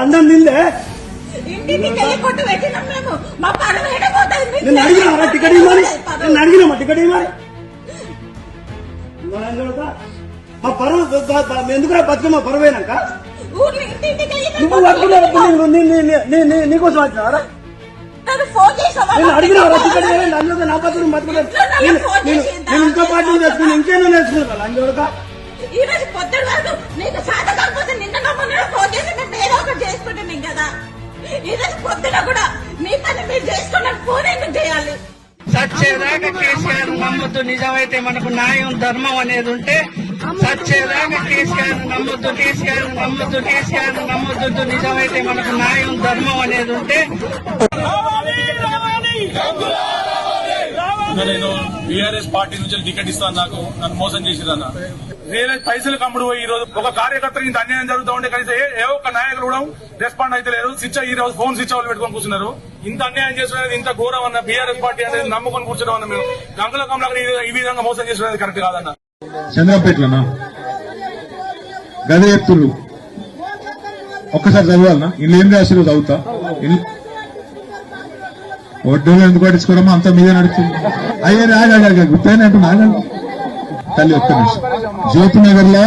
అన్నం తిందే నేను అడిగినా టికెట్ ఇవ్వాలి, నేను అడిగినా టికెట్ ఇవ్వాలి. మా పరువు ఎందుకు బతుకమ్మ పరువైనాక నువ్వు పట్టుకున్నావు, నీకోసం వచ్చినారా? నేను అడిగినా టికెట్ ఇవ్వాలి, అందులో నా బతుకు బతుకున్నాను. నేను ఇంకో పార్టీ తెచ్చుకుని ఇంకేమో నేర్చుకున్నా అందులో. ఈ రోజు పొద్దున వరకు నీకు సాధ కాకపోతే నిన్న నమ్మని ఫోన్ చేసి మేము ఏదో ఒకటి చేసుకుంటున్నాం కదా. ఈ రోజు పొద్దున కూడా మీ పని మీరు చేసుకున్న ఫోన్ ఎందుకు చేయాలి? సచ్చేదాకా కేసీఆర్ నమ్మొద్దు, నిజమైతే మనకు న్యాయం ధర్మం అనేది ఉంటే సచ్చేదాకా కేసీఆర్ నమ్మొద్దు, కేసీఆర్ నమ్మొద్దు, కేసీఆర్ నమ్మొద్దు, నిజమైతే మనకు న్యాయం ధర్మం అనేది ఉంటే. నేను బీఆర్ఎస్ పార్టీ నుంచి టికెట్ ఇస్తాను, నన్ను మోసం చేసిరన్న. నేనే పైసలు కమ్ముడు పోయి ఈ రోజు ఒక కార్యకర్త ఇంత అన్యాయం జరుగుతూ ఉంటే కనీసం ఏ ఒక్క నాయకులు కూడా రెస్పాండ్ అయితే లేరు. ఈ రోజు ఫోన్ స్విచ్ ఆఫ్ పెట్టుకొని కూర్చున్నారు. ఇంత అన్యాయం చేస్తున్నది, ఇంత ఘోరం అన్న బీఆర్ఎస్ పార్టీ అనేది నమ్ముకొని కూర్చున్నాం అన్న. మేము గంగుల కమలాకర్ ఈ విధంగా మోసం చేస్తున్నది కరెక్ట్ కాదన్న. చంద్రపేటలోనా గదే ఎత్తులు ఒక్కసారి చదవాలనా? ఇల్లు ఏం రాశారు చదువుతా. ఒడ్డులో ఎందుకు పట్టించుకోవడమో అంత మీద నడుస్తుంది. అయ్యే రాగా గుర్తాయినట్టు నాగండి తల్లి ఒక్క నిమిషం. జ్యోతి నగర్ లా